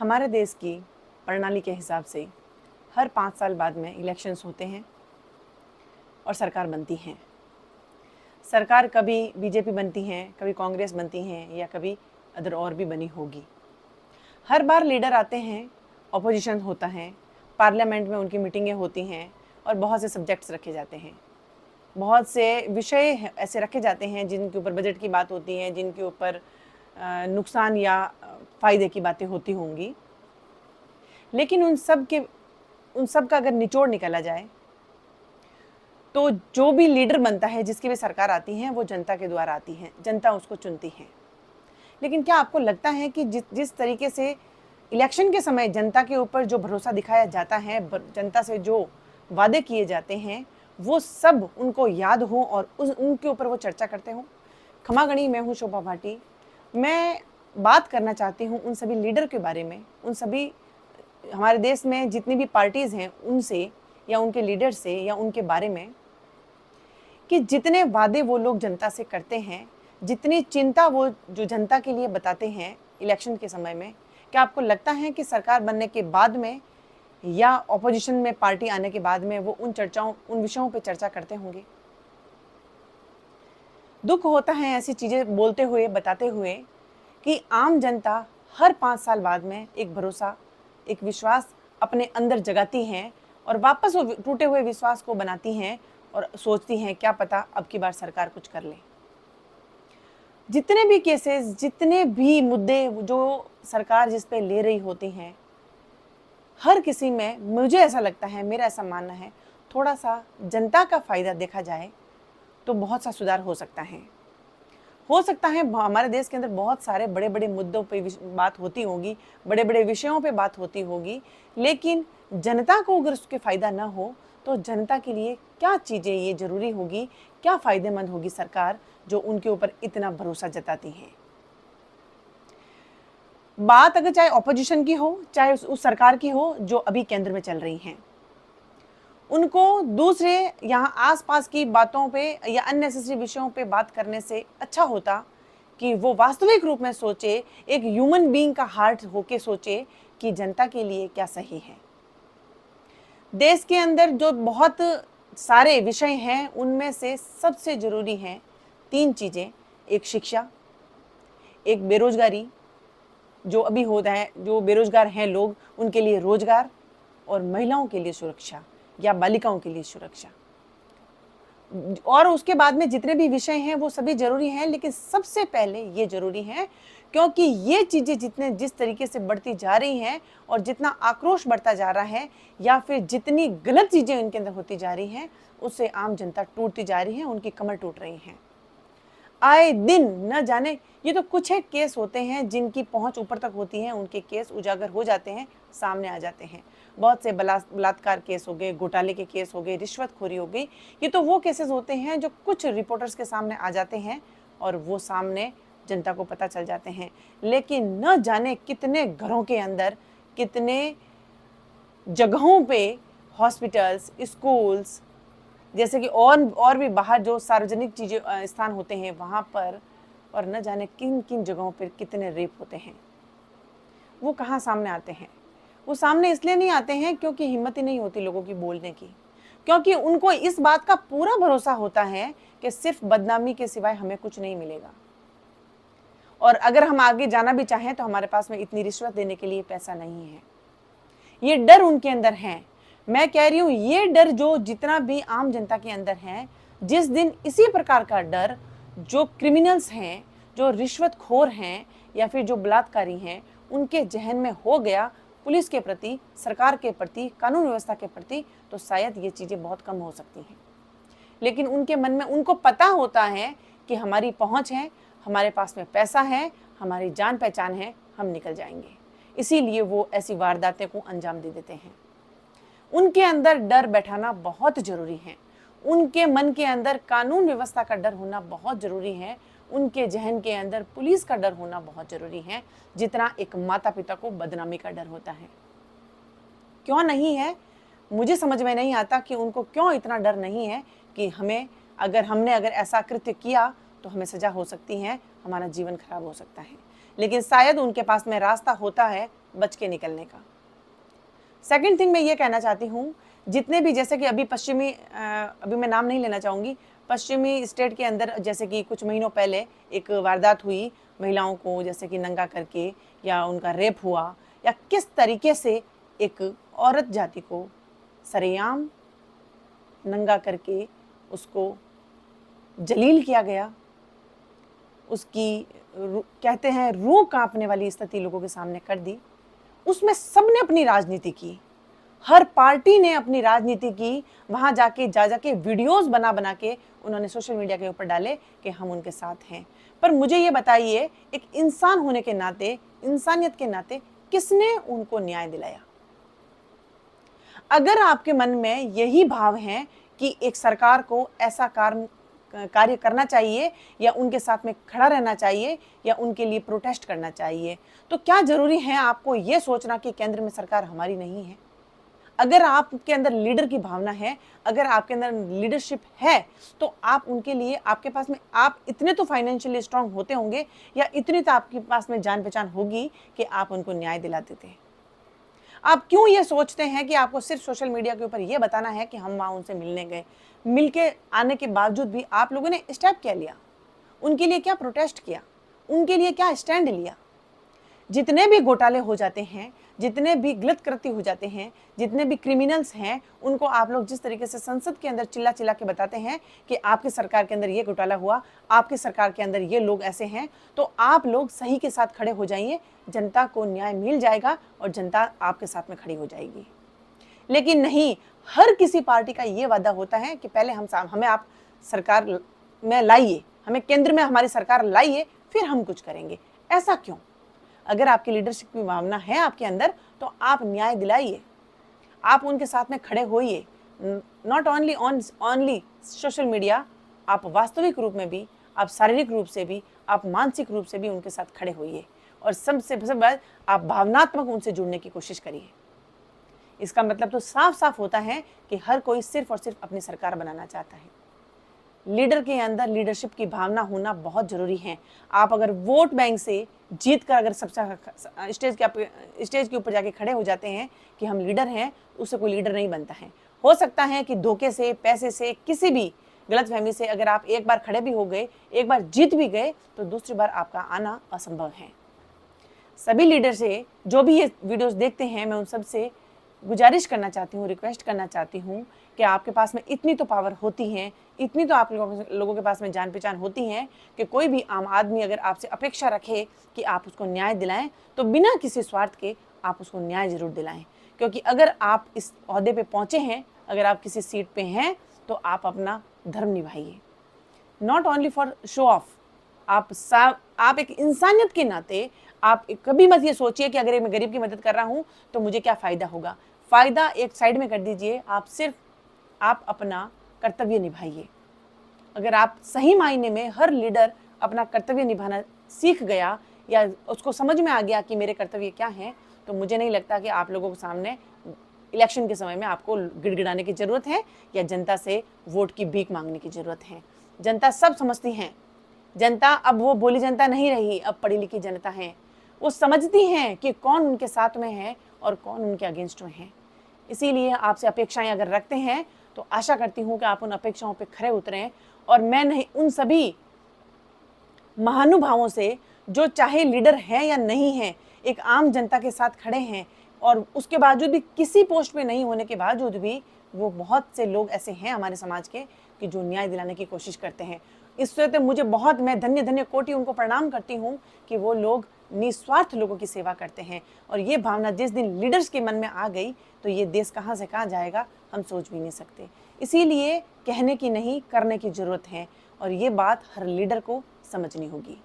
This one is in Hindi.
हमारे देश की प्रणाली के हिसाब से हर 5 साल बाद में इलेक्शंस होते हैं और सरकार बनती हैं। सरकार कभी बीजेपी बनती हैं, कभी कांग्रेस बनती हैं या कभी अदर और भी बनी होगी। हर बार लीडर आते हैं, ऑपोजिशन होता है, पार्लियामेंट में उनकी मीटिंगें होती हैं और बहुत से सब्जेक्ट्स रखे जाते हैं। बहुत से विषय ऐसे रखे जाते हैं जिनके ऊपर बजट की बात होती है, जिनके ऊपर नुकसान या फ़ायदे की बातें होती होंगी। लेकिन उन सब का अगर निचोड़ निकाला जाए तो जो भी लीडर बनता है, जिसकी भी सरकार आती है, वो जनता के द्वारा आती है, जनता उसको चुनती है। लेकिन क्या आपको लगता है कि जिस तरीके से इलेक्शन के समय जनता के ऊपर जो भरोसा दिखाया जाता है, जनता से जो वादे किए जाते हैं, वो सब उनको याद हो और उनके ऊपर वो चर्चा करते हो? खमागणी, मैं हूँ शोभा भाटी। मैं बात करना चाहती हूँ उन सभी लीडर के बारे में, उन सभी हमारे देश में जितनी भी पार्टीज़ हैं उनसे या उनके लीडर से या उनके बारे में, कि जितने वादे वो लोग जनता से करते हैं, जितनी चिंता वो जो जनता के लिए बताते हैं इलेक्शन के समय में, क्या आपको लगता है कि सरकार बनने के बाद में या ऑपोजिशन में पार्टी आने के बाद में वो उन विषयों पे चर्चा करते होंगे? दुख होता है ऐसी चीज़ें बोलते हुए, बताते हुए, कि आम जनता हर 5 साल बाद में एक भरोसा, एक विश्वास अपने अंदर जगाती हैं और वापस वो टूटे हुए विश्वास को बनाती हैं और सोचती हैं क्या पता अब की बार सरकार कुछ कर ले। जितने भी केसेस, जितने भी मुद्दे जो सरकार जिस पे ले रही होती हैं, हर किसी में मुझे ऐसा लगता है, मेरा ऐसा मानना है, थोड़ा सा जनता का फ़ायदा देखा जाए तो बहुत सा सुधार हो सकता है। हो सकता है हमारे देश के अंदर बहुत सारे बड़े-बड़े मुद्दों पे बात होती होगी, बड़े-बड़े विषयों पे बात होती होगी, लेकिन जनता को अगर उसके फ़ायदा ना हो, तो जनता के लिए क्या चीज़ें ये ज़रूरी होगी, क्या फ़ायदेमंद होगी सरकार जो उनके ऊपर इतना भरोसा जताती हैं। बात अगर चाहे ऑपोजिशन की हो, चाहे उस सरकार की हो जो अभी केंद्र में चल रही हैं। उनको दूसरे यहाँ आस-पास की बातों पे या अननेसेसरी विषयों पे बात करने से अच्छा होता कि वो वास्तविक रूप में सोचे, एक ह्यूमन बीइंग का हार्ट होके सोचे कि जनता के लिए क्या सही है। देश के अंदर जो बहुत सारे विषय हैं, उनमें से सबसे ज़रूरी हैं 3 चीज़ें, एक शिक्षा, एक बेरोज़गारी, जो अभी होता है, जो बेरोज़गार हैं लोग, उनके लिए रोज़गार और महिलाओं के लिए सुरक्षा या बालिकाओं के लिए सुरक्षा। और उसके बाद में जितने भी विषय हैं वो सभी ज़रूरी हैं, लेकिन सबसे पहले ये ज़रूरी है क्योंकि ये चीज़ें जिस तरीके से बढ़ती जा रही हैं और जितना आक्रोश बढ़ता जा रहा है या फिर जितनी गलत चीज़ें इनके अंदर होती जा रही हैं, उससे आम जनता टूटती जा रही है, उनकी कमर टूट रही हैं। आए दिन न जाने, ये तो कुछ एक केस होते हैं जिनकी पहुंच ऊपर तक होती है, उनके केस उजागर हो जाते हैं, सामने आ जाते हैं। बहुत से बलात्कार केस हो गए, घोटाले के केस हो गए, रिश्वतखोरी हो गई, ये तो वो केसेस होते हैं जो कुछ रिपोर्टर्स के सामने आ जाते हैं और वो सामने जनता को पता चल जाते हैं। लेकिन न जाने कितने घरों के अंदर, कितने जगहों पे, हॉस्पिटल्स, स्कूल्स, जैसे कि और भी बाहर जो सार्वजनिक चीज़ें स्थान होते हैं वहाँ पर, और न जाने किन किन जगहों पर कितने रेप होते हैं। वो कहाँ सामने आते हैं? वो सामने इसलिए नहीं आते हैं क्योंकि हिम्मत ही नहीं होती लोगों की बोलने की, क्योंकि उनको इस बात का पूरा भरोसा होता है कि सिर्फ बदनामी के सिवाय हमें कुछ नहीं मिलेगा और अगर हम आगे जाना भी चाहें तो हमारे पास में इतनी रिश्वत देने के लिए पैसा नहीं है। ये डर उनके अंदर है। मैं कह रही हूँ ये डर जो जितना भी आम जनता के अंदर है, जिस दिन इसी प्रकार का डर जो क्रिमिनल्स हैं, जो रिश्वतखोर हैं या फिर जो बलात्कारी हैं, उनके जहन में हो गया पुलिस के प्रति, सरकार के प्रति, कानून व्यवस्था के प्रति, तो शायद ये चीज़ें बहुत कम हो सकती हैं। लेकिन उनके मन में, उनको पता होता है कि हमारी पहुँच है, हमारे पास में पैसा है, हमारी जान पहचान है, हम निकल जाएंगे, इसीलिए वो ऐसी वारदातें को अंजाम दे देते हैं। उनके अंदर डर बैठाना बहुत ज़रूरी है, उनके मन के अंदर कानून व्यवस्था का डर होना बहुत ज़रूरी है, उनके जहन के अंदर पुलिस का डर होना बहुत ज़रूरी है, जितना एक माता पिता को बदनामी का डर होता है। क्यों नहीं है, मुझे समझ में नहीं आता कि उनको क्यों इतना डर नहीं है कि हमने अगर ऐसा कृत्य किया तो हमें सज़ा हो सकती है, हमारा जीवन खराब हो सकता है। लेकिन शायद उनके पास में रास्ता होता है बच के निकलने का। सेकंड थिंग मैं ये कहना चाहती हूँ, जितने भी जैसे कि अभी अभी मैं नाम नहीं लेना चाहूँगी, पश्चिमी स्टेट के अंदर जैसे कि कुछ महीनों पहले एक वारदात हुई, महिलाओं को जैसे कि नंगा करके या उनका रेप हुआ, या किस तरीके से एक औरत जाति को सरेआम नंगा करके उसको जलील किया गया, उसकी कहते हैं रूह कांपने वाली स्थिति लोगों के सामने कर दी। उसमें सबने अपनी राजनीति की, हर पार्टी ने अपनी राजनीति की, वहां जाके वीडियोस बना के उन्होंने सोशल मीडिया के ऊपर डाले कि हम उनके साथ हैं। पर मुझे ये बताइए, एक इंसान होने के नाते, इंसानियत के नाते, किसने उनको न्याय दिलाया? अगर आपके मन में यही भाव है कि एक सरकार को ऐसा कार्य करना चाहिए या उनके साथ में खड़ा रहना चाहिए या उनके लिए प्रोटेस्ट करना चाहिए, तो क्या जरूरी है आपको ये सोचना कि केंद्र में सरकार हमारी नहीं है? अगर आपके अंदर लीडर की भावना है, अगर आपके अंदर लीडरशिप है, तो आप उनके लिए, आपके पास में, आप इतने तो फाइनेंशियली स्ट्रांग होते होंगे या इतनी तो आपके पास में जान पहचान होगी कि आप उनको न्याय दिला देते हैं। आप क्यों ये सोचते हैं कि आपको सिर्फ सोशल मीडिया के ऊपर ये बताना है कि हम वहां उनसे मिलने गए? मिलके आने के बावजूद भी आप लोगों ने स्टेप क्या लिया? उनके लिए क्या प्रोटेस्ट किया? उनके लिए क्या स्टैंड लिया? जितने भी घोटाले हो जाते हैं, जितने भी गलत कृत्य हो जाते हैं, जितने भी क्रिमिनल्स हैं, उनको आप लोग जिस तरीके से संसद के अंदर चिल्ला चिल्ला के बताते हैं कि आपकी सरकार के अंदर ये घोटाला हुआ, आपकी सरकार के अंदर ये लोग ऐसे हैं, तो आप लोग सही के साथ खड़े हो जाइए, जनता को न्याय मिल जाएगा और जनता आपके साथ में खड़ी हो जाएगी। लेकिन नहीं, हर किसी पार्टी का ये वादा होता है कि पहले हमें आप सरकार में लाइए, हमें केंद्र में हमारी सरकार लाइए, फिर हम कुछ करेंगे। ऐसा क्यों? अगर आपकी लीडरशिप की भावना है आपके अंदर, तो आप न्याय दिलाइए, आप उनके साथ में खड़े होइए। नॉट ओनली सोशल मीडिया, आप वास्तविक रूप में भी, आप शारीरिक रूप से भी, आप मानसिक रूप से भी उनके साथ खड़े होइए और सबसे बड़ा आप भावनात्मक उनसे जुड़ने की कोशिश करिए। इसका मतलब तो साफ साफ होता है कि हर कोई सिर्फ और सिर्फ अपनी सरकार बनाना चाहता है। लीडर के अंदर लीडरशिप की भावना होना बहुत जरूरी है। आप अगर वोट बैंक से जीत कर अगर सबसे स्टेज के ऊपर जाके खड़े हो जाते हैं कि हम लीडर हैं, उससे कोई लीडर नहीं बनता है। हो सकता है कि धोखे से, पैसे से, किसी भी गलतफहमी से अगर आप एक बार खड़े भी हो गए, एक बार जीत भी गए, तो दूसरी बार आपका आना असंभव है। सभी लीडर से, जो भी ये वीडियोस देखते हैं, मैं उन सब से गुजारिश करना चाहती हूँ, रिक्वेस्ट करना चाहती हूँ कि आपके पास में इतनी तो पावर होती है, इतनी तो आप लोगों के पास में जान पहचान होती है कि कोई भी आम आदमी अगर आपसे अपेक्षा रखे कि आप उसको न्याय दिलाएं, तो बिना किसी स्वार्थ के आप उसको न्याय जरूर दिलाएं। क्योंकि अगर आप इस ओहदे पे पहुंचे हैं, अगर आप किसी सीट पे हैं, तो आप अपना धर्म निभाइए, not only for show off. आप एक इंसानियत के नाते आप कभी मत ये सोचिए कि अगर मैं गरीब की मदद कर रहा हूँ तो मुझे क्या फ़ायदा होगा। फ़ायदा एक साइड में कर दीजिए, आप अपना कर्तव्य निभाइए। अगर आप सही मायने में, हर लीडर अपना कर्तव्य निभाना सीख गया या उसको समझ में आ गया कि मेरे कर्तव्य क्या हैं, तो मुझे नहीं लगता कि आप लोगों के सामने इलेक्शन के समय में आपको गिड़गिड़ाने की ज़रूरत है या जनता से वोट की भीख मांगने की ज़रूरत है। जनता सब समझती हैं। जनता अब वो भोली जनता नहीं रही, अब पढ़ी लिखी जनता है। वो समझती हैं कि कौन उनके साथ में है और कौन उनके अगेंस्ट में है। इसीलिए आपसे अपेक्षाएं अगर रखते हैं, तो आशा करती हूँ कि आप उन अपेक्षाओं पे खरे उतरें। और मैं नहीं, उन सभी महानुभावों से जो चाहे लीडर है या नहीं है, एक आम जनता के साथ खड़े हैं और उसके बावजूद भी, किसी पोस्ट पे नहीं होने के बावजूद भी, वो बहुत से लोग ऐसे हैं हमारे समाज के कि जो न्याय दिलाने की कोशिश करते हैं। इससे तो मैं धन्य कोटि उनको प्रणाम करती हूँ कि वो लोग निस्वार्थ लोगों की सेवा करते हैं। और ये भावना जिस दिन लीडर्स के मन में आ गई, तो ये देश कहाँ से कहाँ जाएगा हम सोच भी नहीं सकते। इसीलिए कहने की नहीं, करने की ज़रूरत है और ये बात हर लीडर को समझनी होगी।